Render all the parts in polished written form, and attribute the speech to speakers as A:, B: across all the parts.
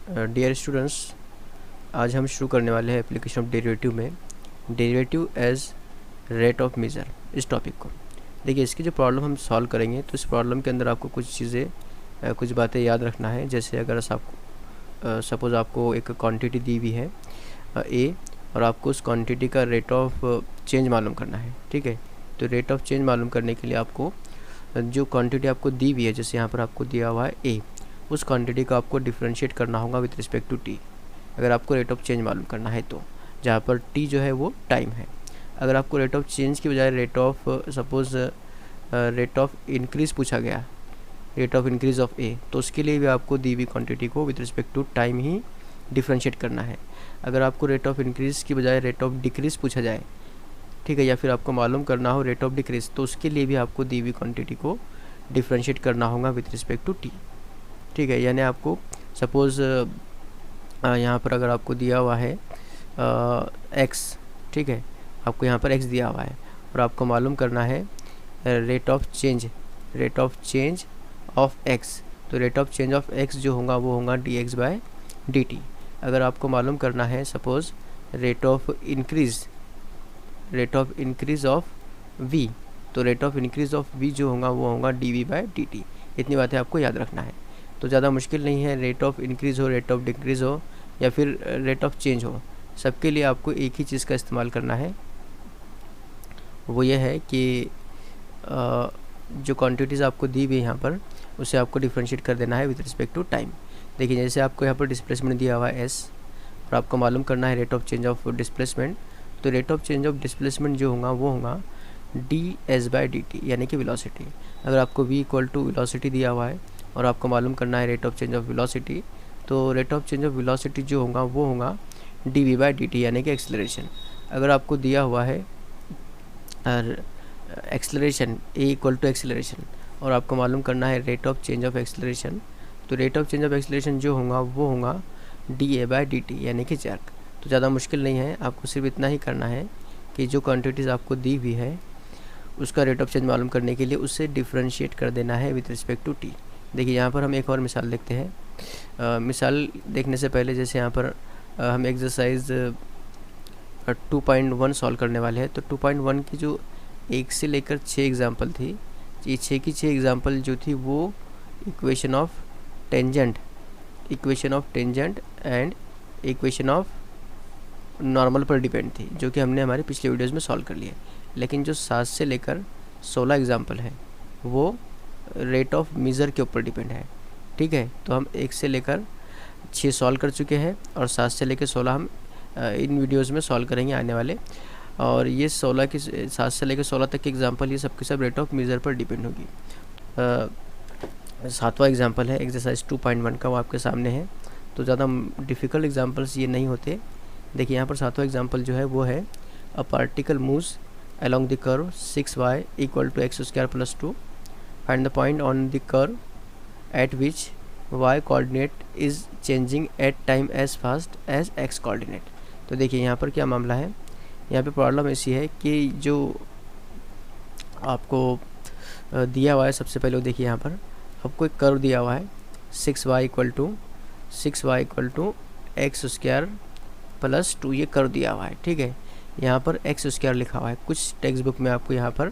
A: Dear students, आज हम शुरू करने वाले हैं एप्लीकेशन ऑफ डेरिवेटिव में derivative as rate of measure इस टॉपिक को। देखिए, इसकी जो प्रॉब्लम हम सॉल्व करेंगे तो इस प्रॉब्लम के अंदर आपको कुछ चीज़ें कुछ बातें याद रखना है। जैसे अगर सपोज़ आपको एक क्वांटिटी दी हुई है ए और आपको उस क्वांटिटी का रेट ऑफ चेंज मालूम करना है। ठीक है, तो रेट ऑफ चेंज मालूम करने के लिए आपको जो क्वांटिटी आपको दी हुई है, जैसे यहाँ पर आपको दिया हुआ है ए, उस क्वांटिटी को आपको डिफरेंशिएट करना होगा विथ रिस्पेक्ट टू टी, अगर आपको रेट ऑफ चेंज मालूम करना है तो, जहाँ पर टी जो है वो टाइम है। अगर आपको रेट ऑफ चेंज की बजाय rate of suppose rate of increase पूछा गया, rate of increase of A, तो उसके लिए भी आपको दी हुई क्वांटिटी को विथ रिस्पेक्ट टू टाइम ही डिफरेंशिएट करना है। अगर आपको रेट ऑफ इंक्रीज़ की बजाय रेट ऑफ डिक्रीज़ पूछा जाए, ठीक है, या फिर आपको मालूम करना हो रेट ऑफ डिक्रीज़, तो उसके लिए भी आपको दी हुई क्वांटिटी को डिफरेंशिएट करना होगा विथ रिस्पेक्ट टू टी। ठीक है, यानी आपको सपोज़ यहाँ पर अगर आपको दिया हुआ है एक्स, ठीक है, आपको यहाँ पर एक्स दिया हुआ है और आपको मालूम करना है rate of change of X, तो rate of change of X जो होगा वो होगा D X by D T. अगर आपको मालूम करना है suppose rate of increase of V, तो rate of increase of V जो होगा वो होगा D V by D T. इतनी बातें आपको याद रखना है, तो ज़्यादा मुश्किल नहीं है। रेट ऑफ इंक्रीज़ हो, रेट ऑफ डिक्रीज़ हो या फिर रेट ऑफ चेंज हो, सबके लिए आपको एक ही चीज़ का इस्तेमाल करना है। वो ये है कि जो क्वांटिटीज़ आपको दी हुई यहाँ पर, उसे आपको डिफरेंशिएट कर देना है विद रिस्पेक्ट टू टाइम। देखिए, जैसे आपको यहाँ पर डिस्प्लेसमेंट दिया हुआ है एस और आपको मालूम करना है rate of change of displacement, तो rate of change of displacement जो होगा वो होगा D S by D T, यानी कि वेलोसिटी। अगर आपको v इक्वल टू वेलोसिटी दिया हुआ है और आपको मालूम करना है rate of change of velocity, तो rate of change of velocity जो होगा वो होगा D V by D T, यानी कि एक्सेलरेशन। अगर आपको दिया हुआ है acceleration A equal to acceleration और आपको मालूम करना है rate of change of acceleration, तो rate of change of acceleration जो होगा वो होगा D A by D T, यानी कि जर्क। तो ज़्यादा मुश्किल नहीं है, आपको सिर्फ इतना ही करना है कि जो क्वांटिटीज़ आपको दी हुई है उसका रेट ऑफ चेंज मालूम करने के लिए उससे डिफरेंशिएट कर देना है विथ रिस्पेक्ट टू टी। देखिए, यहाँ पर हम एक और मिसाल देखते हैं। मिसाल देखने से पहले जैसे यहाँ पर हम एक्सरसाइज 2.1 सॉल्व करने वाले हैं, तो 2.1 की जो 1 से लेकर 6 एग्जाम्पल थी, ये 6 की 6 एग्जाम्पल जो थी वो equation of tangent and equation of normal पर डिपेंड थी, जो कि हमने हमारे पिछले वीडियोज़ में सॉल्व कर लिए। लेकिन जो 7 से लेकर 16 एग्जाम्पल है वो रेट ऑफ मेजर के ऊपर डिपेंड है। ठीक है, तो हम 1 से लेकर 6 सॉल्व कर चुके हैं और 7 से लेकर 16 हम इन वीडियोज़ में सॉल्व करेंगे आने वाले। और ये 7 से लेकर 16 तक के एग्जाम्पल, ये सबके सब रेट ऑफ मेजर पर डिपेंड होगी। 7वां एग्जाम्पल है एक्सरसाइज 2.1 का, वो आपके सामने है, तो ज़्यादा डिफ़िकल्ट एग्जाम्पल्स ये नहीं होते। देखिए, यहाँ पर 7वां एग्जाम्पल जो है वो है अ particle moves along the curve 6y equal to x square plus 2. Find the point on the curve at which y coordinate is changing at time as fast as x coordinate. तो देखिए यहाँ पर क्या मामला है। यहाँ पे प्रॉब्लम ऐसी है कि जो आपको दिया हुआ है, सबसे पहले देखिए यहाँ पर आपको एक कर्व दिया हुआ है 6y equal to x square plus 2, ये कर्व दिया हुआ है। ठीक है, यहाँ पर एक्स स्क्वायर लिखा हुआ है, कुछ टेक्स्ट बुक में आपको यहाँ पर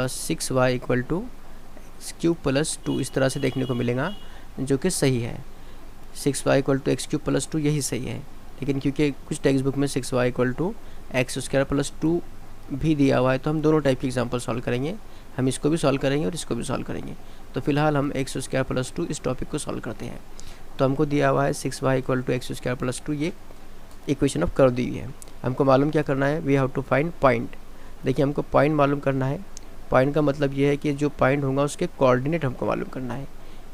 A: 6y equal to x cube plus 2 इस तरह से देखने को मिलेगा, जो कि सही है। 6y equal to x cube plus 2 यही सही है, लेकिन क्योंकि कुछ टेक्स्ट बुक में 6y equal to x square plus 2 भी दिया हुआ है, तो हम दोनों टाइप के एग्जाम्पल सॉल्व करेंगे। हम इसको भी सॉल्व करेंगे और इसको भी सॉल्व करेंगे। तो फिलहाल हम एक्स स्क्वायर प्लस 2 इस टॉपिक को सॉल्व करते हैं। तो हमको दिया हुआ है 6y equal to x square plus 2, ये इक्वेशन ऑफ कर्व दी हुई है। हमको मालूम क्या करना है, we have to find point. देखिए, हमको पॉइंट मालूम करना है। पॉइंट का मतलब ये है कि जो पॉइंट होगा उसके कोऑर्डिनेट हमको मालूम करना है,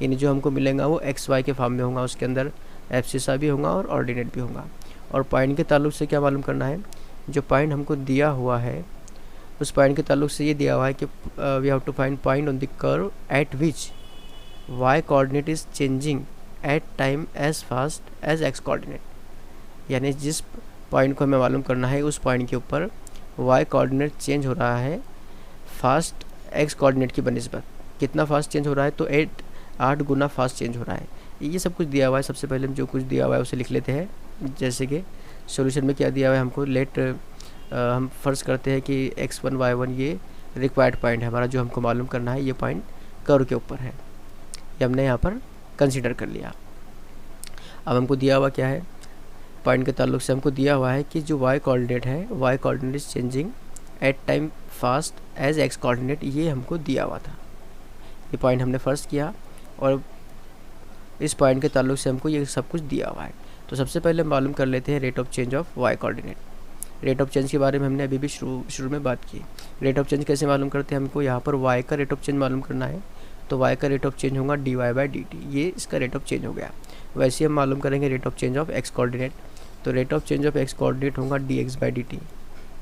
A: यानी जो हमको मिलेगा वो एक्स वाई के फॉर्म में होगा, उसके अंदर एब्सिसा भी होगा और ऑर्डिनेट भी होगा। और पॉइंट के ताल्लुक से क्या मालूम करना है, जो पॉइंट हमको दिया हुआ है उस पॉइंट के ताल्लुक से ये दिया हुआ है कि we have to find point on the curve at which Y coordinate is changing eight time as fast as X coordinate, यानी जिस पॉइंट को हमें मालूम करना है उस पॉइंट के ऊपर वाई कोऑर्डिनेट चेंज हो रहा है फास्ट एक्स कोऑर्डिनेट की बनिस्बत। कितना फास्ट चेंज हो रहा है, तो 8 गुना फास्ट चेंज हो रहा है। ये सब कुछ दिया हुआ है। सबसे पहले हम जो कुछ दिया हुआ है उसे लिख लेते हैं। जैसे कि सॉल्यूशन में क्या दिया हुआ है हमको, लेट हम फर्ज करते हैं कि x1 y1 ये रिक्वायर्ड पॉइंट है हमारा, जो हमको मालूम करना है ये पॉइंट कर्व के ऊपर है, ये हमने यहाँ पर कंसीडर कर लिया। अब हमको दिया हुआ क्या है, पॉइंट के ताल्लुक से हमको दिया हुआ है कि जो y कोऑर्डिनेट है, y coordinate is changing eight time fast as x coordinate, ये हमको दिया हुआ था। ये पॉइंट हमने फर्ज किया और इस पॉइंट के ताल्लुक से हमको ये सब कुछ दिया हुआ है। तो सबसे पहले हम मालूम कर लेते हैं rate of change of y coordinate. Rate of change के बारे में हमने अभी भी शुरू में बात की। रेट ऑफ चेंज कैसे मालूम करते हैं, हमको यहाँ पर y का रेट ऑफ चेंज मालूम करना है, तो y का रेट ऑफ चेंज होगा dy/dt, ये इसका रेट ऑफ चेंज हो गया। वैसे हम मालूम करेंगे rate of change of x coordinate, तो rate of change of x coordinate होगा dx/dt।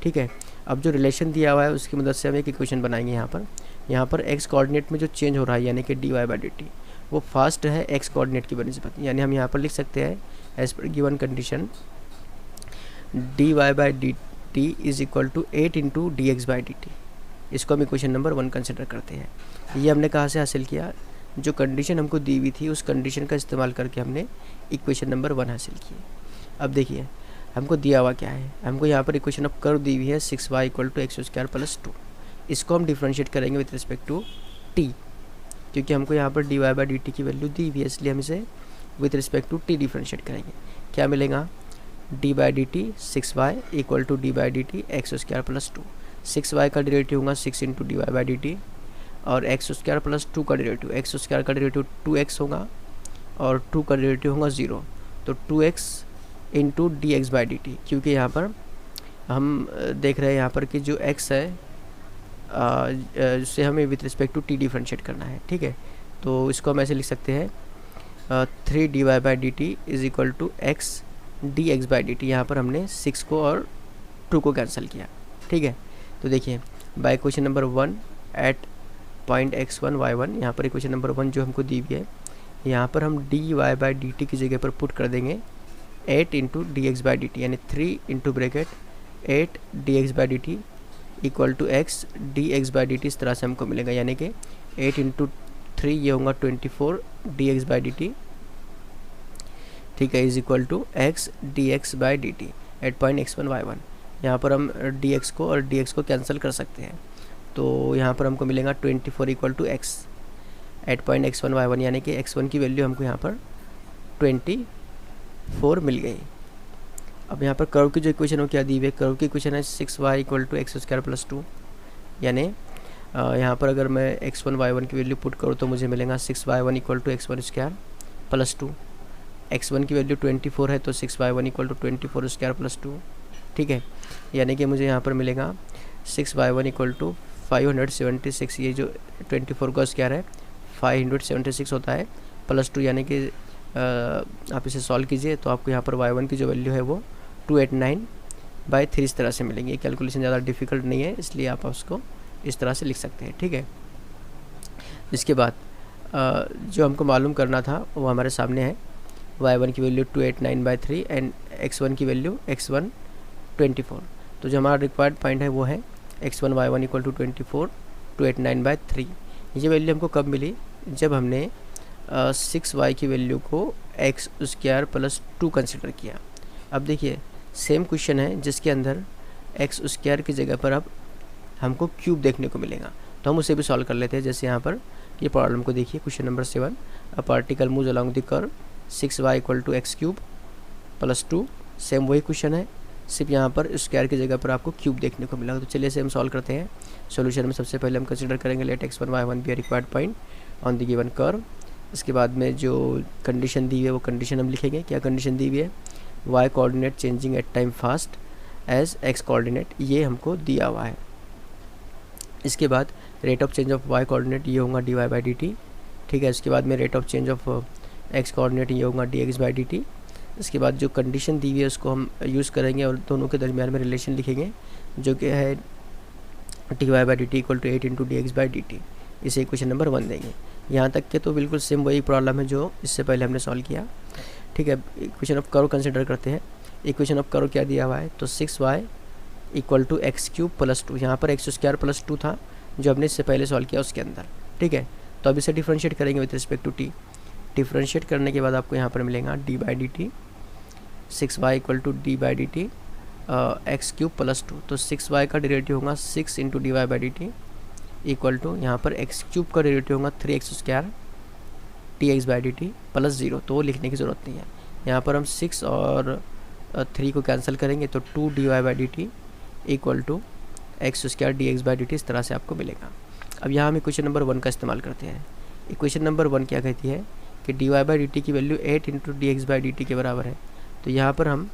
A: ठीक है, अब जो रिलेशन दिया हुआ है उसकी मदद से हम एक इक्वेशन बनाएंगे। यहाँ पर x कोऑर्डिनेट में जो चेंज हो रहा है यानी कि dy/dt वो फास्ट है x कोऑर्डिनेट की बनिस्बत, यानी हम यहाँ पर लिख सकते हैं as per given condition dy/dt is equal to 8 into dx/dt। इसको हम इक्वेशन नंबर 1 कंसिडर करते हैं। ये हमने कहाँ से हासिल किया, जो कंडीशन हमको दी हुई थी उस कंडीशन का इस्तेमाल करके हमने इक्वेशन नंबर 1 हासिल की। अब देखिए हमको दिया हुआ क्या है, हमको यहाँ पर इक्वेशन ऑफ कर्व दी हुई है 6y इक्वल टू x²+2। इसको हम डिफ्रेंशिएट करेंगे विथ रिस्पेक्ट टू t, क्योंकि हमको यहाँ पर dy/dt की वैल्यू दी हुई है, इसलिए हम इसे with respect to t differentiate करेंगे। क्या मिलेगा, d/dt 6y equal to d/dt x²+2। 6y का डेरिवेटिव होगा 6 इंटू dy/dt और x² + 2 का डेरिवेटिव, x² का डेरिवेटिव 2x होगा और 2 का डेरिवेटिव होगा 0, तो 2x इंटू dx/dt। क्योंकि यहाँ पर हम देख रहे हैं यहाँ पर कि जो x है जिससे हमें with respect to t differentiate करना है। ठीक है, तो इसको हम ऐसे लिख सकते हैं 3 dy/dt is equal to x dx/dt। यहाँ पर हमने 6 को और 2 को कैंसिल किया। ठीक है, तो देखिए by question number 1 at point x1 y1, यहाँ पर इक्वेशन नंबर 1 जो हमको दी हुई है, यहाँ पर हम dy/dt की जगह पर पुट कर देंगे 8 इंटू dx/dt, यानी 3 into bracket 8 dx/dt equal to x dx/dt। इस तरह से हमको मिलेगा, यानी कि 8 इंटू 3 ये होगा 24 dx/dt। ठीक है, is equal to x dx/dt at point x1 y1। यहाँ पर हम dx को और dx को कैंसिल कर सकते हैं, तो यहाँ पर हमको मिलेगा 24 equal to x at point x1 y1, यानी कि x1 की वैल्यू हमको यहाँ पर 24 मिल गई। अब यहाँ पर कर्व की जो इक्वेशन हो क्या दी हुई है, कर्व की इक्वेशन है 6y इक्वल टू x²+2, यानी यहाँ पर अगर मैं x1 y1 की वैल्यू पुट करूँ तो मुझे मिलेगा 6y1 equal to x1²+2। x1 की वैल्यू 24 है तो 6y1 इक्वल टू 24² + 2। ठीक है, यानी कि मुझे यहाँ पर मिलेगा 6y1 इक्वल टू 576। ये जो 24 का स्क्वायर है 576 होता है +2, यानी कि आप इसे सॉल्व कीजिए तो आपको यहाँ पर y1 की जो वैल्यू है वो 289/3 इस तरह से मिलेंगे। ये कैलकुलेशन ज़्यादा डिफ़िकल्ट नहीं है, इसलिए आप उसको इस तरह से लिख सकते हैं। ठीक है, इसके बाद जो हमको मालूम करना था वो हमारे सामने है। y1 की वैल्यू 289/3 एंड x1 की वैल्यू x1 24। तो जो हमारा रिक्वायर्ड पॉइंट है वो है x1 y1 इक्वल टू 24 289/3। ये वैल्यू हमको कब मिली, जब हमने 6y की वैल्यू को x² + 2 कंसिडर किया। अब देखिए सेम क्वेश्चन है जिसके अंदर x² की जगह पर अब हमको क्यूब देखने को मिलेगा, तो हम उसे भी सॉल्व कर लेते हैं। जैसे यहाँ पर ये प्रॉब्लम को देखिए, question number 7, a particle moves along the curve 6y equal to x³ + 2। Same वही क्वेश्चन है, सिर्फ यहाँ पर स्क्वायर की जगह पर आपको क्यूब देखने को मिला। तो चलिए इसे हम सॉल्व करते हैं। सॉल्यूशन में सबसे पहले हम कंसीडर करेंगे let x1 y1 be required point on the given curve. इसके बाद में जो कंडीशन दी हुई है वो कंडीशन हम लिखेंगे। क्या कंडीशन दी हुई है, y coordinate changing eight time fast as x coordinate, ये हमको दिया हुआ है। इसके बाद rate of change of y coordinate ये होगा dy/dt। ठीक है, इसके बाद में rate of change of x coordinate ये होगा dx/dt। इसके बाद जो कंडीशन दी हुई है उसको हम यूज़ करेंगे और दोनों के दरमियान में रिलेशन लिखेंगे जो कि है dy/dt equal to 8 into dx/dt। इसे इक्वेशन नंबर 1 देंगे। यहाँ तक के तो बिल्कुल सेम वही प्रॉब्लम है जो इससे पहले हमने सॉल्व किया। ठीक है, इक्वेशन ऑफ कर्व कंसिडर करते हैं। इक्वेशन ऑफ कर्व क्या दिया हुआ है, तो 6y इक्वल टू x³ + 2। यहाँ पर x² + 2 था जो हमने इससे पहले सॉल्व किया उसके अंदर। ठीक है, तो अब इसे डिफ्रेंशिएट करेंगे with respect to t। Differentiate करने के बाद आपको यहाँ पर मिलेगा d by D t, 6y equal to d by D t x cube plus 2। तो 6y का डेरिवेटिव होगा 6 into d Y by D t equal to यहाँ पर एक्स क्यूब का डेरिवेटिव होगा 3x square t x by D t plus 0। तो वो लिखने की ज़रूरत नहीं है। यहाँ पर हम 6 और 3 को कैंसिल करेंगे तो 2 d Y by D t equal to x square D x by D T इस तरह से आपको मिलेगा। अब यहाँ हम इक्वेशन नंबर 1 का इस्तेमाल करते हैं। इक्वेशन नंबर 1 क्या कहती है कि D Y by D T की value 8 into D x by D T के बराबर है। तो यहाँ पर हम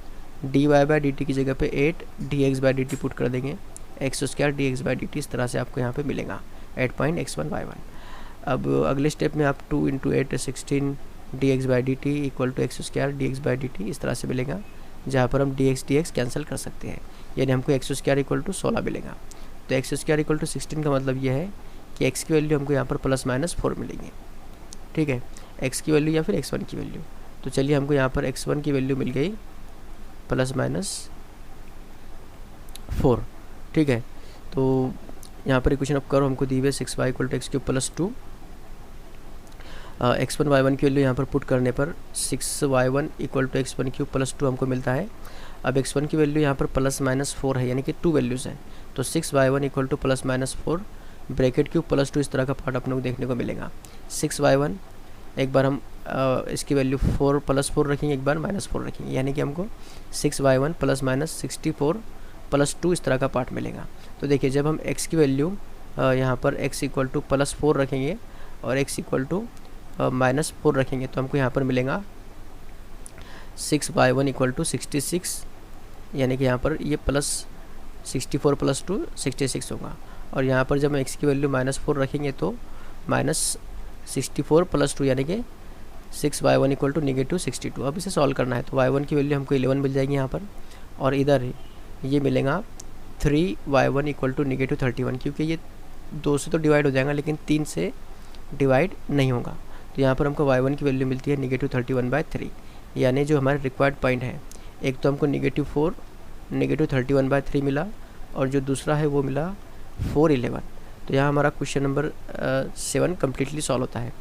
A: D Y by D T की जगह पे 8 D x by D T put कर देंगे, X square D x by D T इस तरह से आपको यहाँ पे मिलेगा 8.x1y1। अब अगले स्टेप में आप 2 into 8 16 d x by D t equal to x square D x by D T इस तरह से मिलेगा, जहाँ पर हम डी एक्स कैंसिल कर सकते हैं, यानी हमको एक्स स्क्वायर इक्वल टू 16 मिलेगा। तो एक्स स्क्वायर इक्वल टू 16 का मतलब यह है कि एक्स की वैल्यू हमको यहाँ पर प्लस माइनस 4 मिलेंगे। ठीक है, एक्स की वैल्यू या फिर x1 की वैल्यू। तो चलिए हमको यहाँ पर x1 की वैल्यू मिल गई प्लस माइनस 4। ठीक है, तो यहाँ पर इक्वेशन ऑफ कर्व हमको दी हुई है 6y equal to x cube plus 2। x1 y1 की वैल्यू यहाँ पर पुट करने पर 6y1 equal to x1 cube plus 2 हमको मिलता है। अब x1 की वैल्यू यहाँ पर प्लस माइनस 4 है, यानी कि 2 वैल्यूज़ हैं। तो 6y1 equal two plus minus 4 bracket cube plus 2 इस तरह का पार्ट अपने को देखने को मिलेगा। 6y1 एक बार हम इसकी वैल्यू 4 प्लस 4 रखेंगे, एक बार माइनस 4 रखेंगे, यानी कि हमको 6y1 प्लस माइनस 64 प्लस 2 इस तरह का पार्ट मिलेगा। तो देखिए जब हम x की वैल्यू यहाँ पर x इक्वल टू प्लस 4 रखेंगे और x इक्वल टू माइनस 4 रखेंगे तो हमको यहाँ पर मिलेगा 6y1 इक्वल टू 66, यानी कि यहाँ पर ये प्लस 64 प्लस 2 66 होगा। और यहाँ पर जब हम x की वैल्यू माइनस 4 रखेंगे तो माइनस 64 प्लस 2 यानी कि 6y1 इक्वल टू नेगेटिव 62। अब इसे सॉल्व करना है तो y1 की वैल्यू हमको 11 मिल जाएगी यहाँ पर, और इधर ये मिलेगा 3y1 इक्वल टू नेगेटिव 31, क्योंकि ये 2 से तो डिवाइड हो जाएगा लेकिन 3 से डिवाइड नहीं होगा। तो यहाँ पर हमको y1 की वैल्यू मिलती है नेगेटिव 31/3, यानी जो हमारे रिक्वायर्ड पॉइंट है, एक तो हमको नेगेटिव 4 नेगेटिव 31/3 मिला और जो दूसरा है वो मिला 411। तो यहाँ हमारा क्वेश्चन नंबर 7 कम्प्लीटली सॉल्व होता है।